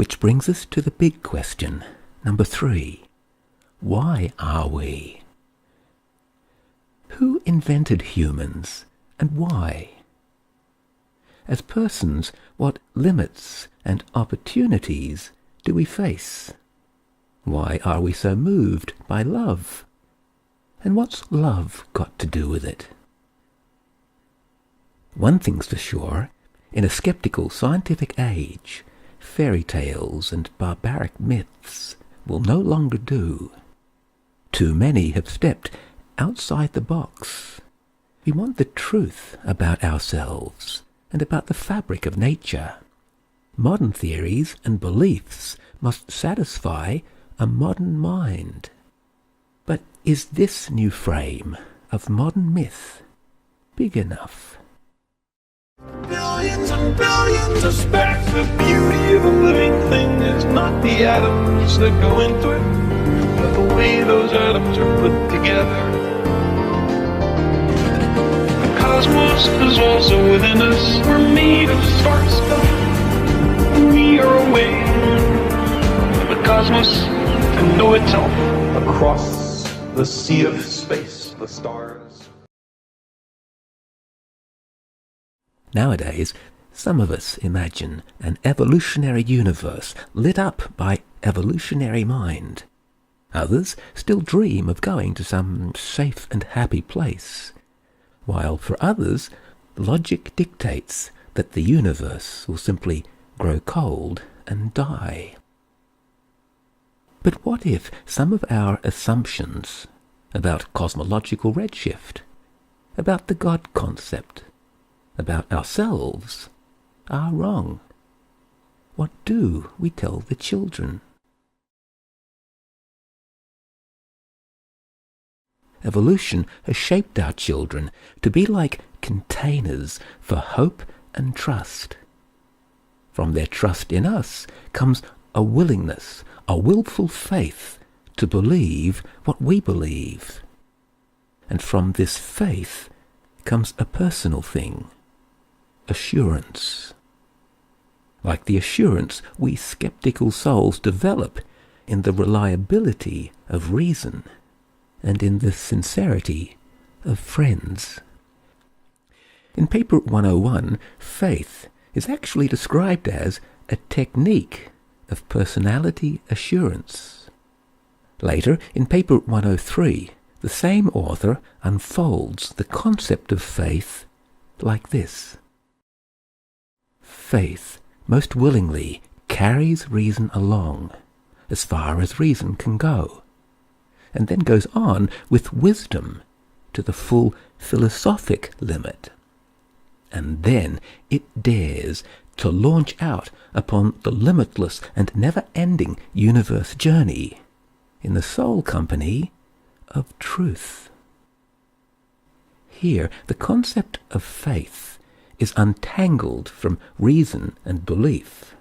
Which brings us to the big question, number 3. Why are we? Who invented humans, and why? As persons, what limits and opportunities do we face? Why are we so moved by love? And what's love got to do with it? One thing's for sure, in a skeptical scientific age, fairy tales and barbaric myths will no longer do. Too many have stepped outside the box. We want the truth about ourselves and about the fabric of nature. Modern theories and beliefs must satisfy a modern mind. But is this new frame of modern myth big enough? Billions and billions of sparks. The beauty of a living thing is not the atoms that go into it, but the way those atoms are put together. The cosmos is also within us. We're made of star stuff. We are a way of the cosmos to know itself across the sea of space, the stars. Nowadays, some of us imagine an evolutionary universe lit up by evolutionary mind. Others still dream of going to some safe and happy place, while for others, logic dictates that the universe will simply grow cold and die. But what if some of our assumptions about cosmological redshift, about the God concept, about ourselves are wrong? What do we tell the children? Evolution has shaped our children to be like containers for hope and trust. From their trust in us comes a willingness, a willful faith to believe what we believe. And from this faith comes a personal thing, assurance. Like the assurance we skeptical souls develop in the reliability of reason and in the sincerity of friends. In paper 101, faith is actually described as a technique of personality assurance. Later, in paper 103, the same author unfolds the concept of faith like this. Faith most willingly carries reason along, as far as reason can go, and then goes on with wisdom to the full philosophic limit. And then it dares to launch out upon the limitless and never-ending universe journey in the sole company of truth. Here, the concept of faith is untangled from reason and belief.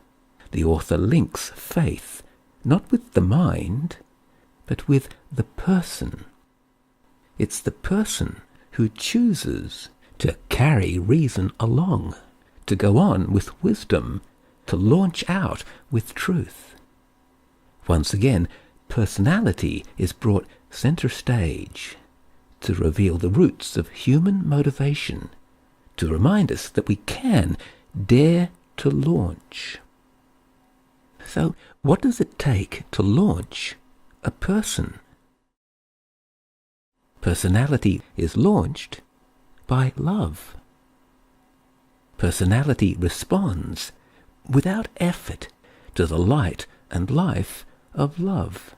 The author links faith not with the mind, but with the person. It's the person who chooses to carry reason along, to go on with wisdom, to launch out with truth. Once again, personality is brought center stage to reveal the roots of human motivation, to remind us that we can dare to launch. So, what does it take to launch a person? Personality is launched by love. Personality responds without effort to the light and life of love.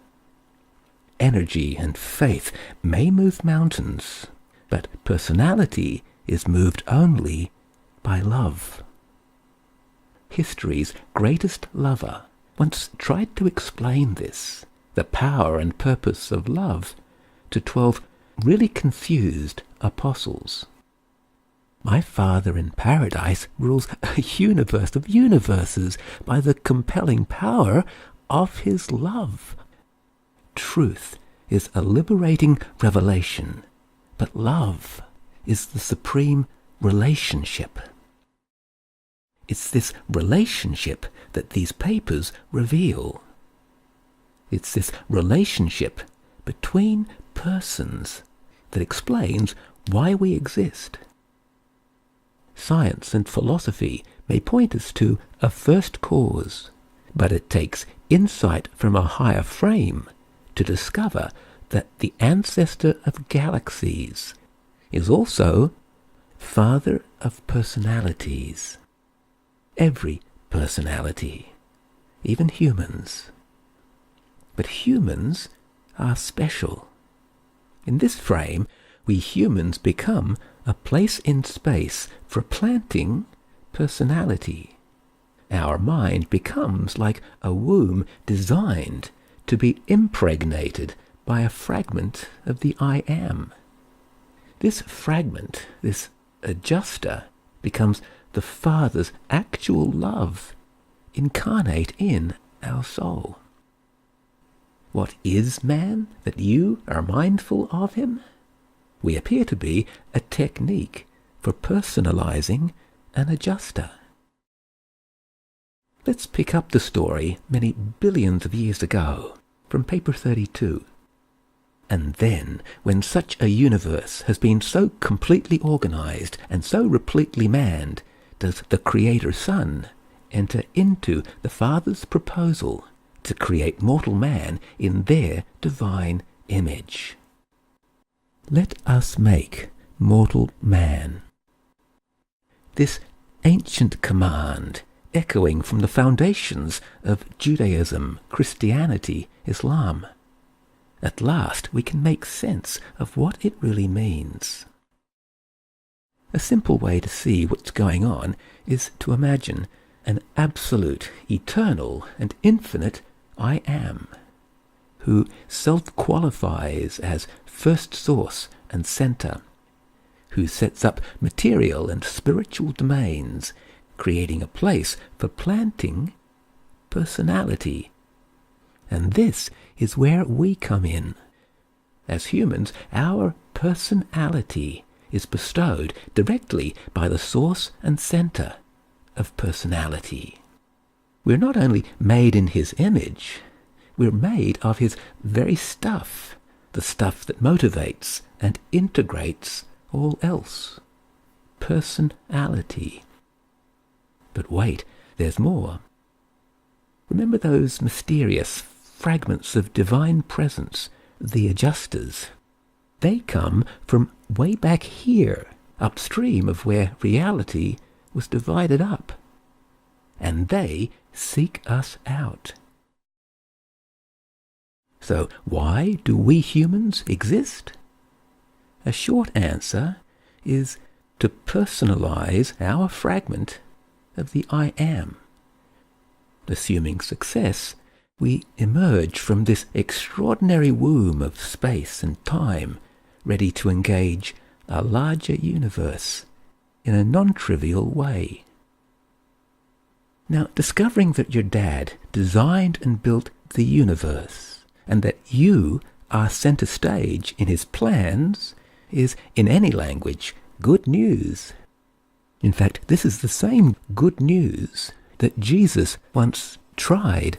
Energy and faith may move mountains, but personality is moved only by love. History's greatest lover once tried to explain this, the power and purpose of love, to 12 really confused apostles. My Father in paradise rules a universe of universes by the compelling power of his love. Truth is a liberating revelation, but love is the supreme relationship. It's this relationship that these papers reveal. It's this relationship between persons that explains why we exist. Science and philosophy may point us to a first cause, but it takes insight from a higher frame to discover that the ancestor of galaxies is also father of personalities. Every personality, even humans. But humans are special. In this frame, we humans become a place in space for planting personality. Our mind becomes like a womb designed to be impregnated by a fragment of the I Am. This fragment, this adjuster, becomes the Father's actual love incarnate in our soul. What is man that you are mindful of him? We appear to be a technique for personalizing an adjuster. Let's pick up the story many billions of years ago from paper 32. And then, when such a universe has been so completely organized and so repletely manned, does the Creator Son enter into the Father's proposal to create mortal man in their divine image. Let us make mortal man. This ancient command, echoing from the foundations of Judaism, Christianity, Islam. At last we can make sense of what it really means. A simple way to see what's going on is to imagine an absolute, eternal, and infinite I Am, who self-qualifies as first source and center, who sets up material and spiritual domains, creating a place for planting personality. And this is where we come in. As humans, our personality is bestowed directly by the source and center of personality. We're not only made in his image, we're made of his very stuff, the stuff that motivates and integrates all else. Personality. But wait, there's more. Remember those mysterious fragments of divine presence, the adjusters? They come from way back here, upstream of where reality was divided up. And they seek us out. So why do we humans exist? A short answer is to personalize our fragment of the I Am. Assuming success, we emerge from this extraordinary womb of space and time, ready to engage a larger universe in a non-trivial way. Now, discovering that your dad designed and built the universe, and that you are center stage in his plans, is, in any language, good news. In fact, this is the same good news that Jesus once tried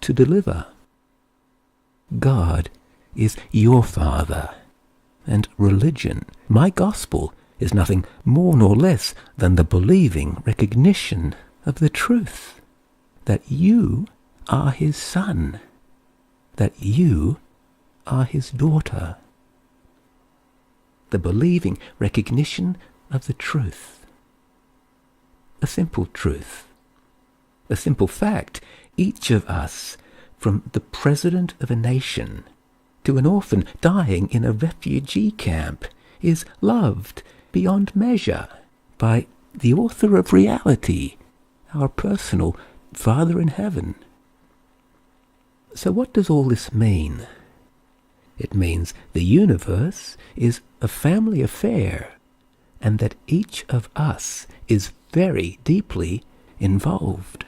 to deliver. God is your Father, and religion, my gospel, is nothing more nor less than the believing recognition of the truth that you are his son, that you are his daughter. The believing recognition of the truth. A simple truth. A simple fact. Each of us, from the president of a nation to an orphan dying in a refugee camp, is loved beyond measure by the author of reality, our personal Father in heaven. So what does all this mean? It means the universe is a family affair, and that each of us is very deeply involved.